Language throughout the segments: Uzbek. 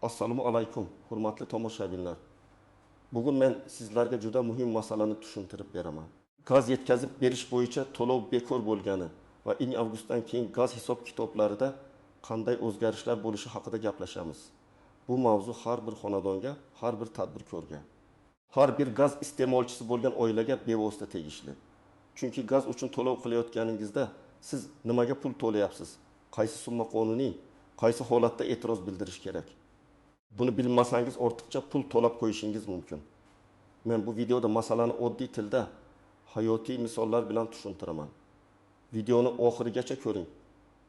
Assalomu alaykum, hurmatli tomoshabinlar. Bugun men sizlarga juda muhim masalani tushuntirib beraman. Gaz yetkazib berish bo'yicha to'lov bekor bo'lgani va iyun avgustdan keyin gaz hisob kitoblarida qanday o'zgarishlar bo'lishi haqida gaplashamiz. Bu mavzu har bir xonadonga, har bir tadbirkorga, har bir gaz iste'molchisi bo'lgan oilaga bevosita tegishli. Chunki gaz uchun to'lov qilayotganingizda siz nimaga pul to'layapsiz? Qaysi summa qonuniy, qaysi holatda e'tiroz bildirish kerak? Buni bilmasangiz ortiqcha pul to'lab qo'yishingiz mumkin. Men bu videoda masalani oddiy tilda, hayotiy misollar bilan tushuntiraman. Videoni oxirigacha ko'ring.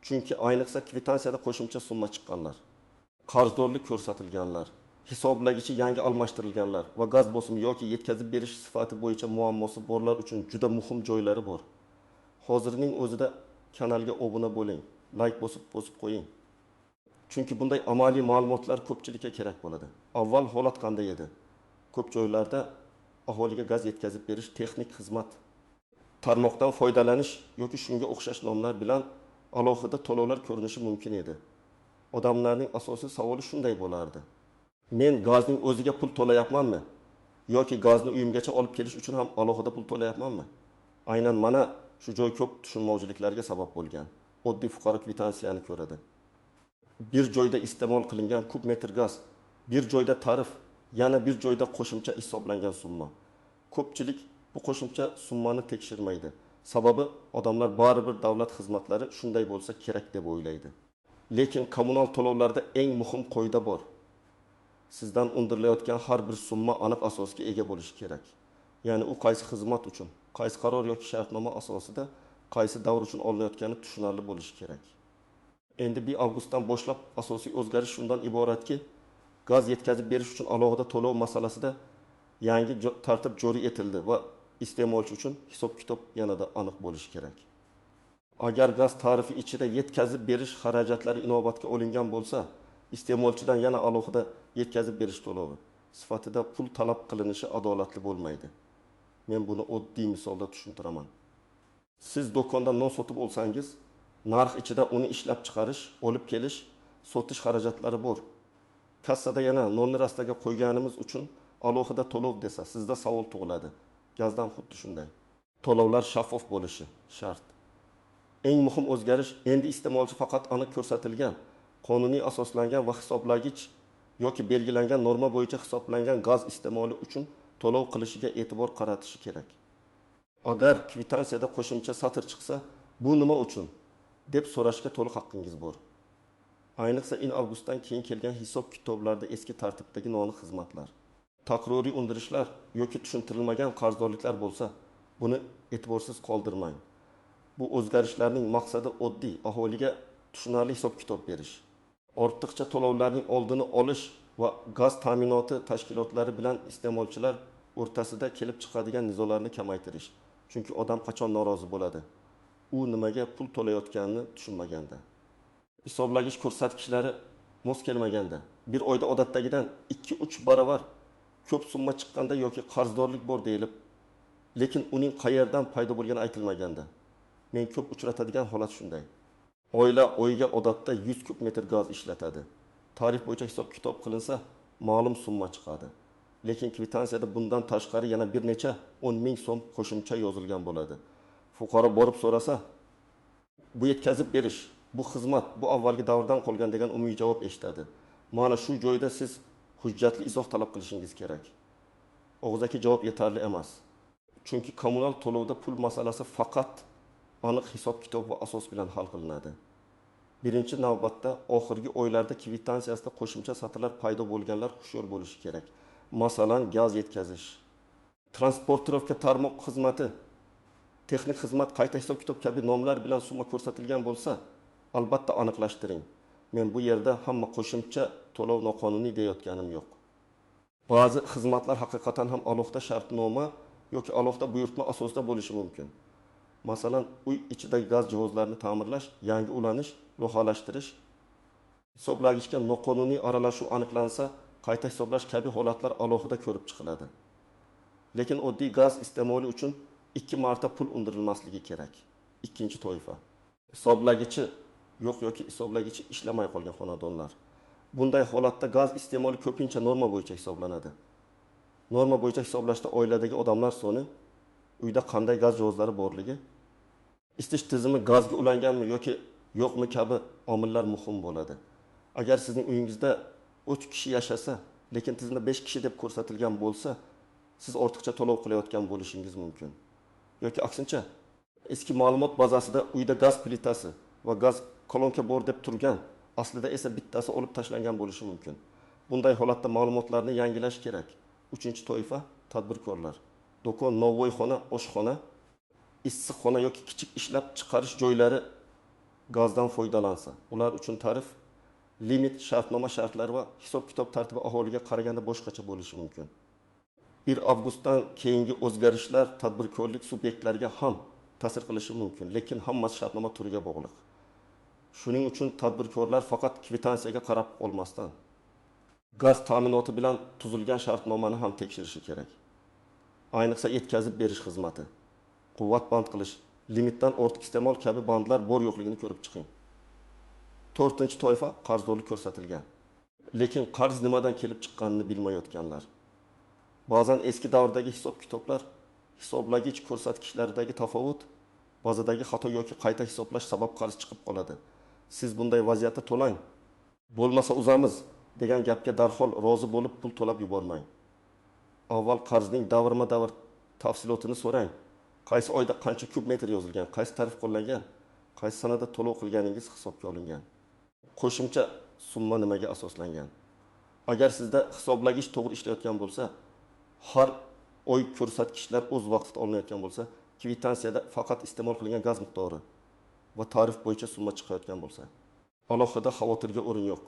Chunki ayniqsa kvitansiyada qo'shimcha summa chiqqanlar, qarzdorlik ko'rsatilganlar, hisoblagichi yangi almashtirilganlar va gaz bosimi yoki yetkazib berish sifati bo'yicha muammosi borlar uchun juda muhim joylari bor. Hozirning o'zida kanalga obuna bo'ling, like bosib qo'ying. Chunki bunday amaliy ma'lumotlar ko'pchilikka kerak bo'ladi. Avval holat qanday edi? Ko'p joylarda aholiga gaz yetkazib berish texnik xizmat, tarmoqdan foydalanish yoki shunga o'xshash nomlar bilan alohida to'lovlar ko'rinishi mumkin edi. Odamlarning asosiy savoli shunday bo'lardi: men gazning o'ziga pul to'layapmanmi? Yoki gazni uyimgacha olib kelish uchun ham alohida pul to'layapmanmi? Aynan mana shu joy ko'p tushunmovchiliklarga sabab bo'lgan. Oddiy fuqaro kvitansiyani ko'radi. Bir joyda iste'mol qilingan kub metr gaz, bir joyda tarif, yana bir joyda qo'shimcha hisoblangan summa. Ko'pchilik bu qo'shimcha summani tekshirmaydi. Sababi odamlar baribir davlat xizmatlari shunday bo'lsa kerak deb o'ylaydi. Lekin kommunal to'lovlarda eng muhim qoida bor. Sizdan undirilayotgan har bir summa aniq asosga ega bo'lishi kerak. Ya'ni u qaysi xizmat uchun, qaysi qaror yoki shartnoma asosida, qaysi davr uchun olinayotgani tushunarli bo'lishi kerak. Endi 1 avgustdan boshlab asosiy o'zgarish shundan iboratki, gaz yetkazib berish uchun alohida to'lov masalasida yangi tartib joriy etildi va iste'molchi uchun hisob-kitob yanada aniq bo'lishi kerak. Agar gaz tarifi ichida yetkazib berish xarajatlari inobatga olingan bo'lsa, iste'molchidan yana alohida yetkazib berish to'lovi sifatida pul talab qilinishi adolatli bo'lmaydi. Men buni oddiy misolda tushuntiraman. Siz do'konda non sotib olsangiz, narx ichida uni ishlab chiqarish, olib kelish, sotish xarajatlari bor. Kassada yana nonni rastaga qo'yganimiz uchun alohida to'lov desa, sizda savol tug'iladi. Gazdan xuddi shunday. To'lovlar shaffof bo'lishi shart. Eng muhim o'zgarish endi iste'molchi faqat aniq ko'rsatilgan, qonuniy asoslangan va hisoblagich yoki belgilangan norma bo'yicha hisoblangan gaz iste'moli uchun to'lov qilishiga e'tibor qaratishi kerak. Agar kvitansiyada qo'shimcha satr chiqsa, bu nima uchun deb so'rashga to'liq haqqingiz bor. Ayniqsa iyun avgustdan keyin kelgan hisob kitoblarda eski tartibdagi noni xizmatlar, takroriy undirishlar yoki tushuntirilmagan qarzdorliklar bo'lsa, buni e'tiborsiz qoldirmang. Bu o'zgarishlarning maqsadi oddiy, aholiga tushunarli hisob-kitob berish, ortiqcha to'lovlarning oldini olish va gaz ta'minoti tashkilotlari bilan iste'molchilar o'rtasida kelib chiqadigan nizolarni kamaytirish. Chunki odam qachon norozi bo'ladi? U nimaga pul to'layotganini tushunmaganda. Hisoblagich ko'rsatkichlari mos kelmaganda, bir oyda odatdagidan 2-3 barobar ko'p summa chiqqanda yoki qarzdorlik bor deyilib, lekin uning qayerdan paydo bo'lgani aytilmaganda. Men ko'p uchratadigan holat shunday. Oila oyiga odatda 100 kub metr gaz ishlatadi. Tarif bo'yicha hisob-kitob qilinsa, ma'lum summa chiqadi. Lekin kvitansiyada bundan tashqari yana bir necha 10 ming so'm qo'shimcha yozilgan bo'ladi. Fuqaro borib so'rasa, bu yetkazib berish, bu xizmat, bu avvalgi davrdan qolgan degan umumiy javob eshitadi. Mana shu joyda siz hujjatli izoh talab qilishingiz kerak. Og'zaki javob yetarli emas. Chunki kommunal to'lovda pul masalasi faqat aniq hisob-kitob va asos bilan hal qilinadi. Birinchi navbatda oxirgi oylarda kvitansiyasida qo'shimcha satrlar paydo bo'lganlar hushyor bo'lishi kerak. Masalan, gaz yetkazish, transportirovka tarmoq xizmati, texnik xizmat, qayta hisob-kitob kabi nomlar bilan summa ko'rsatilgan bo'lsa, albatta aniqlashtiring. Men bu yerda hamma qo'shimcha to'lov noqonuniy deyotganim yo'q. Ba'zi xizmatlar haqiqatan ham alohida shartnoma yoki alohida buyurtma asosida bo'lishi mumkin. Masalan, uy ichidagi gaz jihozlarini ta'mirlash, yangi ulanish, loyihalashtirish, hisoblagichga noqonuniy aralashuv aniqlansa, qayta hisoblash kabi holatlar alohida ko'rib chiqiladi. Lekin oddiy gaz iste'moli uchun 2 marta pul undirilmasligi kerak. Ikkinchi toifa. Hisoblagichi yo'q yoki hisoblagichi ishlamay qolgan xonadonlar. Bunday holatda gaz iste'moli ko'pincha norma bo'yicha hisoblanadi. Norma bo'yicha hisoblashda oiladagi odamlar soni, uyda qanday gaz jihozlari borligi, isitish tizimi gazga ulanganmi yoki yo'qmi kabi omillar muhim bo'ladi. Agar sizning uyingizda 3 kishi yashasa, lekin tizimda 5 kishi deb ko'rsatilgan bo'lsa, siz ortiqcha to'lov qilayotgan bo'lishingiz mumkin. Yoki aksincha, eski ma'lumot bazasida uyda gaz plitasi va gaz kolonka bor deb turgan, aslida esa bittasi olib tashlangan bo'lishi mumkin. Bunday holatda ma'lumotlarni yangilash kerak. 3-toifa tadbirkorlar. Do'kon, novvoyxona, oshxona, issiqxona yoki kichik ishlab chiqarish joylari gazdan foydalansa, ular uchun tarif, limit, shartnoma shartlari va hisob-kitob tartibi aholiga qaraganda boshqacha bo'lishi mumkin. 1 avgustdan keyingi o'zgarishlar tadbirkorlik subyektlariga ham ta'sir qilishi mumkin, lekin hammasi shartnoma turiga bog'liq. Shuning uchun tadbirkorlar faqat kvitansiyaga qarab qolmasdan, gaz ta'minoti bilan tuzilgan shartnomani ham tekshirishi kerak. Ayniqsa yetkazib berish xizmati, quvvat band qilish, limitdan ortiq iste'mol kabi bandlar bor yo'qligini ko'rib chiqing. 4-toifa qarzdorlik ko'rsatilgan. Lekin qarz nimadan kelib chiqqanini bilmayotganlar. Ba'zan eski davrdagi hisob-kitoblar, hisoblagich ko'rsatkichlaridagi tafovut, bazadagi xato yoki qayta hisoblash sabab qarz chiqib qoladi. Siz bunday vaziyatda to'lang, bo'lmasa uzamiz degan gapga darhol rozi bo'lib pul to'lab yubormang. Avval qarzning davrma-davr tafsilotini so'rang. Qaysi oyda qancha kub metr yozilgan, qaysi tarif qo'llangan, qaysi sanada to'lov qilganingiz hisobga olingan. Qo'shimcha summa nimaga asoslangan? Agar sizda hisoblagich to'g'ri ishlayotgan bo'lsa, har oy ko'rsatkichlar o'z vaqtida olinayotgan bo'lsa, kvitansiyada faqat iste'mol qilingan gaz miqdori va tarif bo'yicha summa chiqayotgan bo'lsa, alohida xavotirga o'rin yo'q.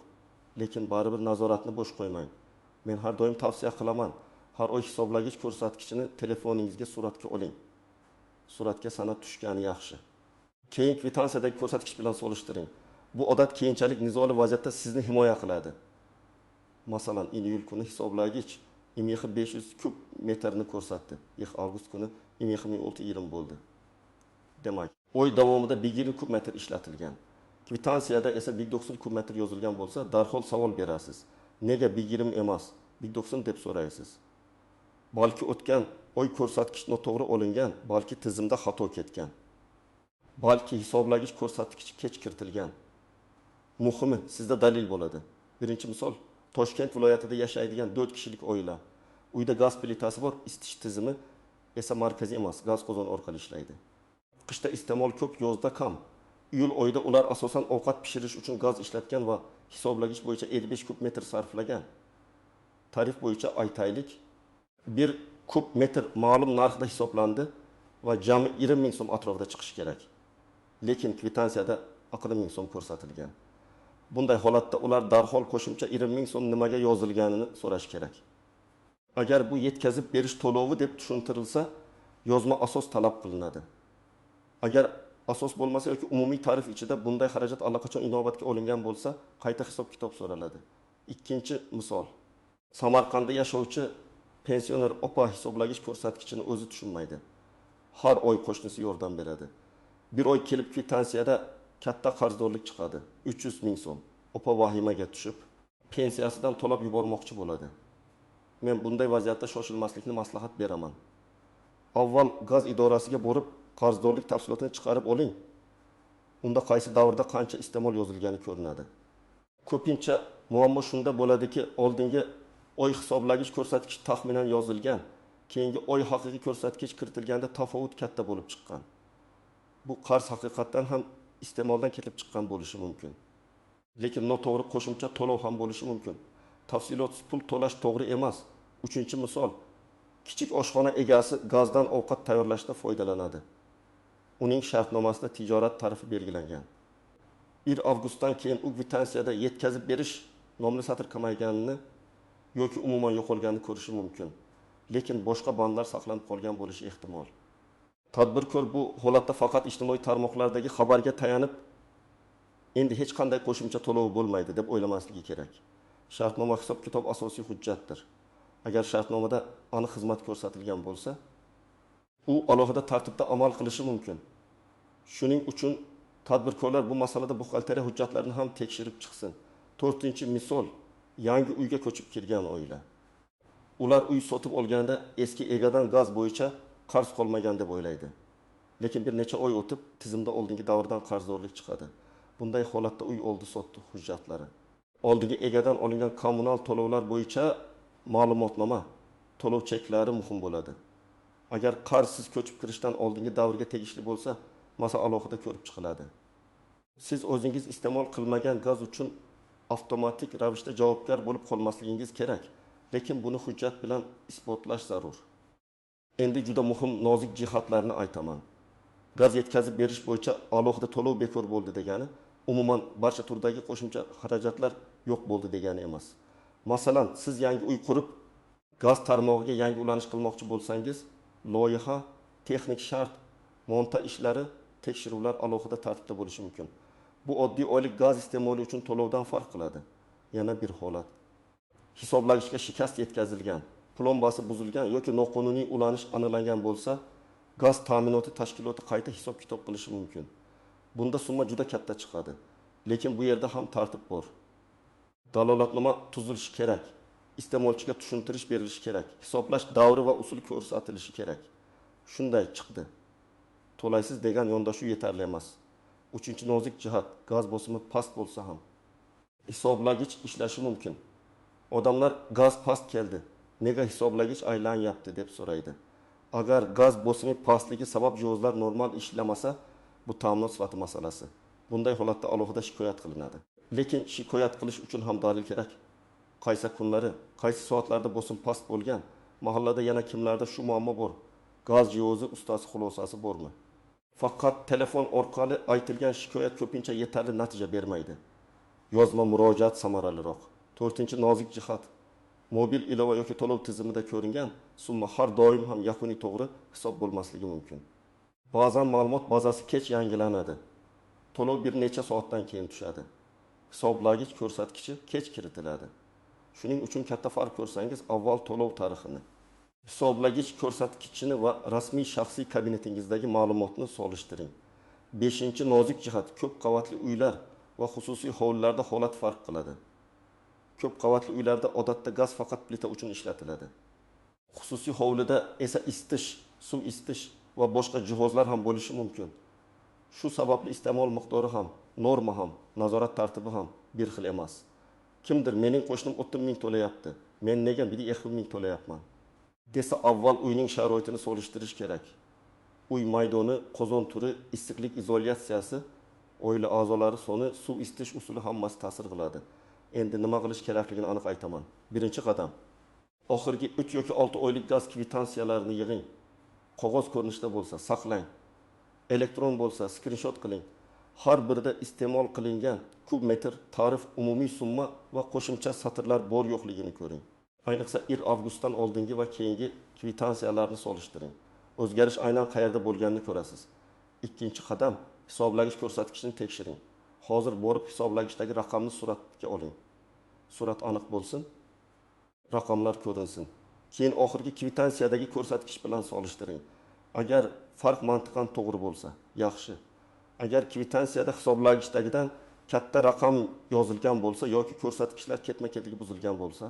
Lekin baribir nazoratni bo'sh qo'ymang. Men har doim tavsiya qilaman. Har oy hisoblagich ko'rsatkichini telefoningizga suratga oling. Suratga sanab tushgani yaxshi. Keyin kvitansiyadagi ko'rsatkich bilan solishtiring. Bu odat keyinchalik nizoli vaziyatda sizni himoya qiladi. Masalan, iyul kuni hisoblagich IMX 500 kub metrni ko'rsatdi. Avgust kuni IMX 1620 bo'ldi. Demak, oy davomida 1020 kub metr ishlatilgan. Kvitansiyada esa 1090 kub metr yozilgan bo'lsa, darhol savol berasiz. Nega 1020 emas, 1090 deb so'raysiz. Balki o'tgan oy ko'rsatkich noto'g'ri olingan, balki tizimda xato ketgan. Balki hisoblagich ko'rsatkichi kech kiritilgan. Muhimi sizda dalil bo'ladi. Birinchi misol, Toshkent viloyatida yashaydigan 4 kishilik oila. Uyda gaz plitasi bor, isitish tizimi esa markaziy emas, gaz qozon orqali ishlaydi. Qishda iste'mol ko'p, yozda kam. Iyul oyida ular asosan ovqat pishirish uchun gaz ishlatgan va hisoblagich bo'yicha 55 kub metr sarflagan. Tarif bo'yicha aytaylik, 1 kub metr ma'lum narxda hisoblandi va jami 20 ming so'm atrofida chiqishi kerak. Lekin kvitansiyada 40 ming so'm ko'rsatilgan. Bunday holatda ular darhol qo'shimcha 20 ming so'm nimaga yozilganini so'rash kerak. Agar bu yetkazib berish to'lovi deb tushuntirilsa, yozma asos talab qilinadi. Agar asos bo'lmasa yoki umumiy tarif ichida bunday xarajat allaqachon inobatga olingan bo'lsa, qayta hisob-kitob so'raladi. Ikkinchi misol. Samarqandda yashovchi pensioner opa hisoblagich ko'rsatkichini o'zi tushunmaydi. Har oy qo'shnisi yordam beradi. Bir oy kelib kvitansiyada katta qarzdorlik chiqadi, 300 ming so'm. Opa vahimaga tushib, pensiyasidan to'lab yubormoqchi bo'ladi. Men bunday vaziyatda shoshilmaslikni maslahat beraman. Avval gaz idorasiga borib, qarzdorlik tafsilotini chiqarib oling. Unda qaysi davrda qancha iste'mol yozilgani ko'rinadi. Ko'pincha muammo shunda bo'ladiki, oldingi oy hisoblagich ko'rsatkich taxminan yozilgan, keyingi oy haqiqiy ko'rsatkich kiritilganda tafovut katta bo'lib chiqqan. Bu qarz haqiqatan ham iste'moldan kelib chiqqan bo'lishi mumkin. Lekin noto'g'ri qo'shimcha to'lov ham bo'lishi mumkin. Tafsilotsiz pul to'lash to'g'ri emas. 3-misol, kichik oshxona egasi gazdan ovqat tayyorlashda foydalanadi. Uning shartnomasida tijorat tarifi belgilangan. 1 avgustdan keyin u kvitansiyada yetkazib berish nomli satr kamayganini yoki umuman yo'qolganini ko'rishi mumkin. Lekin boshqa bandlar saqlanib qolgan bo'lishi ehtimol. Tadbirkor bu holatda faqat ijtimoiy tarmoqlardagi xabarga tayanib, endi hech qanday qo'shimcha to'lovi bo'lmaydi deb o'ylamasligi kerak. Shartnoma hisob-kitob asosiy hujjatdir. Agar shartnomada aniq xizmat ko'rsatilgan bo'lsa, u alohida tartibda amal qilishi mumkin. Shuning uchun tadbirkorlar bu masalada buxgalteriya hujjatlarini ham tekshirib chiqsin. To'rtinchi misol, yangi uyga ko'chib kirgan oila. Ular uy sotib olganda eski egadan gaz bo'yicha qarz qolmagan deb o'ylaydi. Lekin bir necha oy o'tib, tizimda oldingi davrdan qarzdorlik chiqadi. Bunday holatda uy oldi sotdi hujjatlari. Oldingi egadan olingan kommunal to'lovlar bo'yicha ma'lumotnoma, to'lov cheklari muhim bo'ladi. Agar qarzsiz ko'chib kirishdan oldingi davrga tegishli bo'lsa, masala alohida ko'rib chiqiladi. Siz o'zingiz iste'mol qilmagan gaz uchun avtomatik ravishda javobgar bo'lib qolmasligingiz kerak, lekin buni hujjat bilan isbotlash zarur. Endi juda muhim nozik jihatlarni aytaman. Gaz yetkazib berish bo'yicha alohida to'lov bekor bo'ldi degani, umuman barcha turdagi qo'shimcha xarajatlar yo'q bo'ldi degani emas. Masalan, siz yangi uy qurib, gaz tarmog'iga yangi ulanish qilmoqchi bo'lsangiz, loyiha, texnik shart, montaj ishlari, tekshiruvlar alohida tartibda bo'lishi mumkin. Bu oddiy oylik gaz iste'moli uchun to'lovdan farq qiladi. Yana bir holat. Hisoblagichga shikast yetkazilgan, plombasi buzilgan yoki noqonuniy ulanish aniqlangan bo'lsa, gaz ta'minoti tashkiloti qayta hisob-kitob qilishi mumkin. Bunda summa juda katta chiqadi. Lekin bu yerda ham tartib bor. Dalolatnoma tuzilishi kerak. Iste'molchiga tushuntirish berilishi kerak. Hisoblash davri va usul ko'rsatilishi kerak. Shunday chiqdi. To'laysiz degan yondashuv yetarli emas. Uchinchi nozik jihat, gaz bosimi past bo'lsa ham hisoblagich ishlashi mumkin. Odamlar gaz past keldi, nega hisoblagich aylanyapti deb so'raydi. Agar gaz bosimi pastligi sabab jihozlar normal ishlamasa, bu ta'minot sifati masalasi. Bunday holatda alohida shikoyat qilinadi. Lekin shikoyat qilish uchun ham dalil kerak. Qaysi kunlari, qaysi soatlarda bosim past bo'lgan, mahallada yana kimlarda shu muammo bor, gaz jihozi ustasi xulosasi bormi? Faqat telefon orqali aytilgan shikoyat ko'pincha yetarli natija bermaydi. Yozma murojaat samaraliroq. To'rtinchi nozik jihat. Mobil ilova yoki to'lov tizimida ko'ringan summa har doim ham yakuniy to'g'ri hisob bo'lmasligi mumkin. Ba'zan ma'lumot bazasi kech yangilanadi. To'lov bir necha soatdan keyin tushadi. Hisoblagich ko'rsatkichi kech kiritiladi. Shuning uchun katta farq ko'rsangiz, avval to'lov tarixini, hisoblagich ko'rsatkichini va rasmiy shaxsiy kabinetingizdagi ma'lumotni solishtiring. 5-nozik jihat, ko'p qavatli uylar va xususiy hovlilarda holat farq qiladi. Ko'p qavatli uylarda odatda gaz faqat plita uchun ishlatiladi. Xususiy hovlida esa isitish, suv isitish va boshqa jihozlar ham bo'lishi mumkin. Shu sababli iste'mol miqdori ham, norma ham, nazorat tartibi ham bir xil emas. Kimdir mening qo'shnim 30 ming to'layapti, men nega 1 ming to'layapman desa, avval uyning sharoitini solishtirish kerak. Uy maydoni, qozon turi, issiqlik izolyatsiyasi, oila a'zolari soni, suv isitish usuli hammasi ta'sir qiladi. Endi nima qilish kerakligini aniq aytaman. Birinchi qadam. Oxirgi 3 yoki 6 oylik gaz kvitansiyalarni yig'ing. Qog'oz ko'rinishda bo'lsa, saqlang. Elektron bo'lsa, skrinshot qiling. Har birida iste'mol qilingan kub metr tarif, umumiy summa va qo'shimcha satrlar bor yo'qligini ko'ring. Ayniqsa avgustdan oldingi va keyingi kvitansiyalarni solishtiring. O'zgarish aynan qayerda bo'lganini ko'rasiz. Ikkinchi qadam, hisoblagich ko'rsatkichini tekshiring. Hozir borib hisoblagichdagi raqamni suratga oling. Surat aniq bo'lsin, raqamlar ko'rinsin. Keyin oxirgi kvitansiyadagi ko'rsatkich bilan solishtiring. Agar farq mantiqan to'g'ri bo'lsa, yaxshi. Agar kvitansiyada hisoblagichdagidan katta raqam yozilgan bo'lsa yoki ko'rsatkichlar ketma-ketligi buzilgan bo'lsa,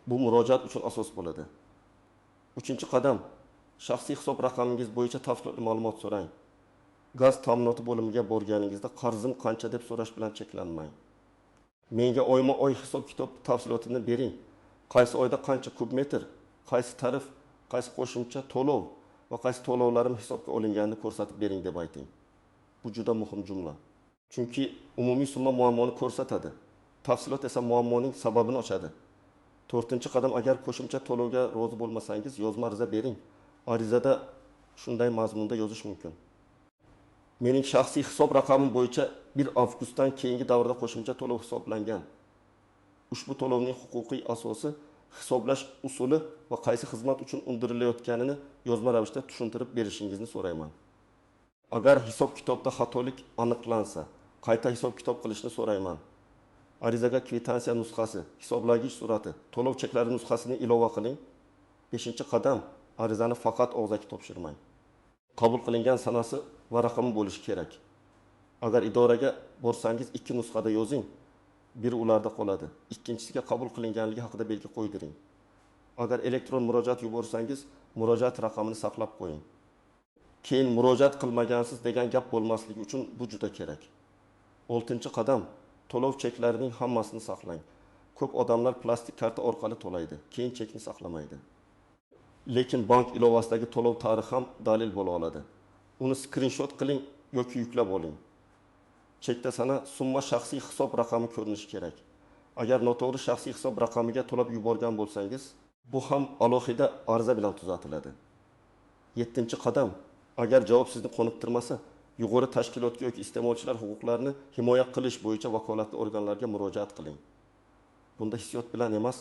bu murojaat uchun asos bo'ladi. Uchinchi qadam, shaxsiy hisob raqamingiz bo'yicha tafsilotli ma'lumot so'rang. Gaz ta'minoti bo'limiga borganingizda qarzim qancha deb so'rash bilan cheklanmang. Menga oyma-oy hisob-kitob tafsilotini bering. Qaysi oyda qancha kub metr, qaysi tarif, qaysi qo'shimcha to'lov va qaysi to'lovlarim hisobga olinganini ko'rsatib bering deb ayting. Bu juda muhim jumla. Chunki umumiy summa muammoni ko'rsatadi. Tafsilot esa muammoning sababini ochadi. To'rtinchi qadam, agar qo'shimcha to'lovga rozi bo'lmasangiz, yozma ariza bering. Arizada shunday mazmunda yozish mumkin. Mening shaxsiy hisob raqamim bo'yicha 1 avgustdan keyingi davrda qo'shimcha to'lov hisoblangan. Ushbu to'lovning huquqiy asosi, hisoblash usuli va qaysi xizmat uchun undirilayotganini yozma ravishda tushuntirib berishingizni so'rayman. Agar hisob-kitobda xatolik aniqlansa, qayta hisob-kitob qilishni so'rayman. Arizaga kvitansiya nusxasi, hisoblagich surati, to'lov cheklari nusxasini ilova qiling. 5-qadam, arizani faqat og'zaki topshirmang. Qabul qilingan sanasi va raqami bo'lishi kerak. Agar idoraga borsangiz 2 nusxada yozing. biri ularda qoladi. Ikkinchisiga qabul qilinganligi haqida belgi qo'ydiring. Agar elektron murojaat yuborsangiz, murojaat raqamini saqlab qo'ying. Keyin murojaat qilmagansiz degan gap bo'lmasligi uchun bu juda kerak. 6-qadam, to'lov cheklarining hammasini saqlang. Ko'p odamlar plastik karta orqali to'laydi, keyin chekni saqlamaydi. Lekin bank ilovasidagi to'lov tarixi ham dalil bo'la oladi. Uni skrinshot qiling yoki yuklab oling. Chekda sana summa shaxsiy hisob raqami ko'rinishi kerak. Agar noto'g'ri shaxsiy hisob raqamiga to'lab yuborgan bo'lsangiz, bu ham alohida ariza bilan tuzatiladi. 7-qadam, agar javob sizni qoniqtirmasa, yuqori tashkilotga yoki iste'molchilar huquqlarini himoya qilish bo'yicha vakolatli organlarga murojaat qiling. Bunda hissiyot bilan emas,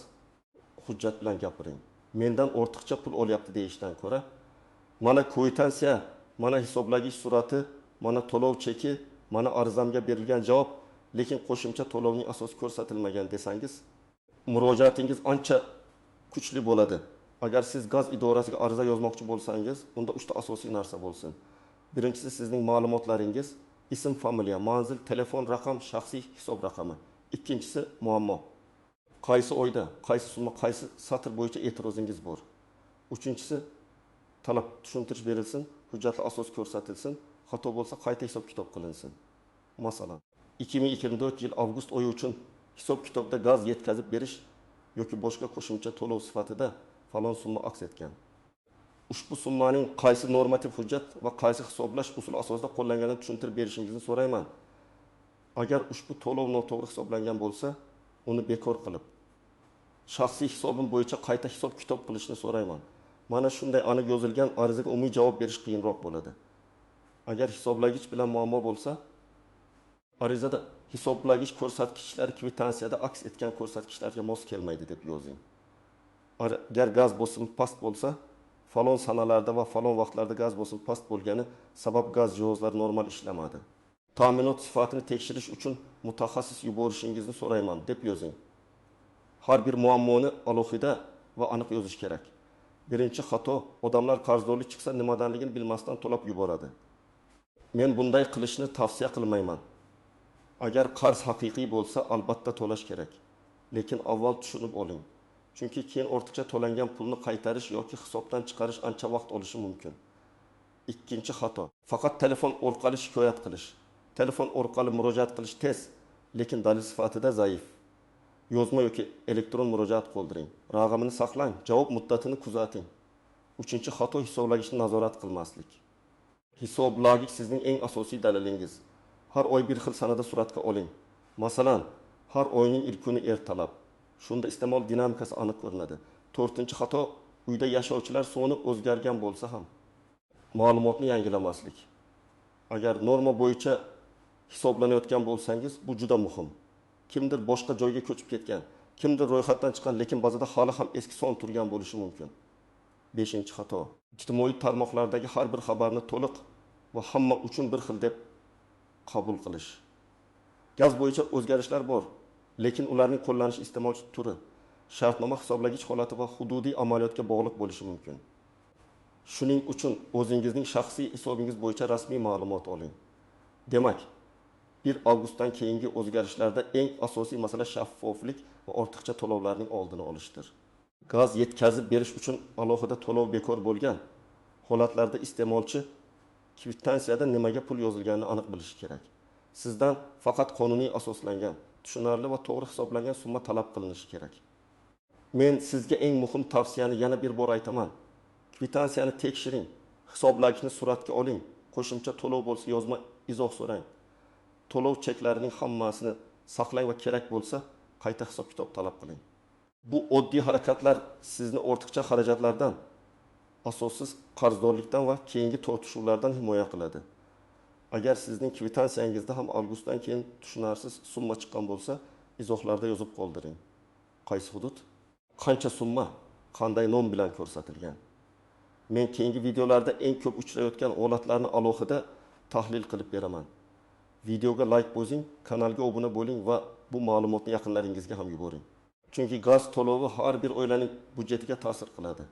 hujjat bilan gapiring. Mendan ortiqcha pul olyapti deyishdan ko'ra, mana kvitansiya, mana hisoblagich surati, mana to'lov cheki, mana arizamga berilgan javob, lekin qo'shimcha to'lovning asosi ko'rsatilmagan desangiz, murojaatingiz ancha kuchli bo'ladi. Agar siz gaz idorasiga ariza yozmoqchi bo'lsangiz, unda 3 ta asosiy narsa bo'lsin. Birinchisi sizning ma'lumotlaringiz, ism, familiya, manzil, telefon, raqam, shaxsiy hisob raqami. Ikkinchisi muammo. Qaysi oyda, qaysi summa, qaysi satr bo'yicha e'tirozingiz bor. Uchinchisi talab tushuntirish berilsin, hujjatli asos ko'rsatilsin, xato bo'lsa qayta hisob kitob qilinsin. Masalan, 2024 yil avgust oyi uchun hisob kitobda gaz yetkazib berish yoki boshqa qo'shimcha to'lov sifatida falon summa aks etgan. Ushbu summaning qaysi normativ hujjat va qaysi hisoblash usuli asosida qo'llanganini tushuntirib berishingizni so'rayman. Agar ushbu to'lov noto'g'ri hisoblangan bo'lsa, uni bekor qilib, shaxsiy hisobim bo'yicha qayta hisob kitob qilishni so'rayman. Mana shunday aniq yozilgan arizaga umumiy javob berish qiyinroq bo'ladi. Agar hisoblagich bilan muammo bo'lsa, arizada hisoblagich ko'rsatkichlari kvitansiyada aks etgan ko'rsatkichlarga mos kelmaydi deb yozing. Agar gaz bosimi past bo'lsa, falon sanalarda va falon vaqtlarda gaz bosimi past bo'lgani sabab gaz jihozlari normal ishlamadi. Ta'minot sifatini tekshirish uchun mutaxassis yuborishingizni so'rayman deb yozing. Har bir muammoni alohida va aniq yozish kerak. Birinchi xato, odamlar qarzdorlik chiqsa nimadanligini bilmasdan to'lab yuboradi. Men bunday qilishni tavsiya qilmayman. Agar qarz haqiqiy bo'lsa, albatta to'lash kerak. Lekin avval tushunib oling. Chunki keyin ortiqcha to'langan pulni qaytarish yoki hisobdan chiqarish ancha vaqt olishi mumkin. Ikkinchi xato, faqat telefon orqali shikoyat qilish. Telefon orqali murojaat qilish tez, lekin dalil sifatida zaif. Yozma yoki elektron murojaat qoldiring. Raqamini saqlang, javob muddatini kuzating. Uchinchi xato, hisoblagichni nazorat qilmaslik. Hisoblagich sizning eng asosiy dalilingiz. Har oy bir xil sanada suratga oling. Masalan, har oyning ilk kuni ertalab. Shunda iste'mol dinamikasi aniq ko'rinadi. 4-xato, uyda yashovchilar soni o'zgargan bo'lsa ham ma'lumotni yangilamaslik. Agar norma bo'yicha hisoblanayotgan bo'lsangiz, bu juda muhim. Kimdir boshqa joyga ko'chib ketgan, kimdir ro'yxatdan chiqqan, lekin ba'zida hali ham eski son turgan bo'lishi mumkin. 5-xato, ijtimoiy tarmoqlardagi har bir xabarni to'liq va hamma uchun bir xil deb qabul qilish. Gaz bo'yicha o'zgarishlar bor, lekin ularning qo'llanish iste'molchi turi, shartnoma hisoblagich holati va hududiy amaliyotga bog'liq bo'lishi mumkin. Shuning uchun o'zingizning shaxsiy hisobingiz bo'yicha rasmiy ma'lumot oling. Demak, 1 avgustdan keyingi o'zgarishlarda eng asosiy masala shaffoflik va ortiqcha to'lovlarning oldini olishdir. Gaz yetkazib berish uchun alohida to'lov bekor bo'lgan holatlarda iste'molchi kvitansiyada nimaga pul yozilganini aniq bilishi kerak. Sizdan faqat qonuniy asoslangan, tushunarli va to'g'ri hisoblangan summa talab qilinishi kerak. Men sizga eng muhim tavsiyani yana bir bor aytaman. Kvitansiyani tekshiring, hisoblagichni suratga oling, qo'shimcha to'lov bo'lsa yozma izoh so'rang. To'lov cheklarining hammasini saqlang va kerak bo'lsa qayta hisob kitob talab qiling. Bu oddiy harakatlar sizni ortiqcha xarajatlardan, asossiz qarzdorlikdan va keyingi tortishuvlardan himoya qiladi. Agar sizning kvitansiyangizda ham avgustdan keyin tushunarsiz summa chiqqan bo'lsa, izohlarda yozib qoldiring. Qaysi hudud, qancha summa, qanday nom bilan ko'rsatilgan. Men keyingi videolarda eng ko'p uchrayotgan holatlarni alohida tahlil qilib beraman. Videoga like bosing, kanalga obuna bo'ling va bu ma'lumotni yaqinlaringizga ham yuboring. Chunki gaz to'lovi har bir oilaning budjetiga ta'sir qiladi.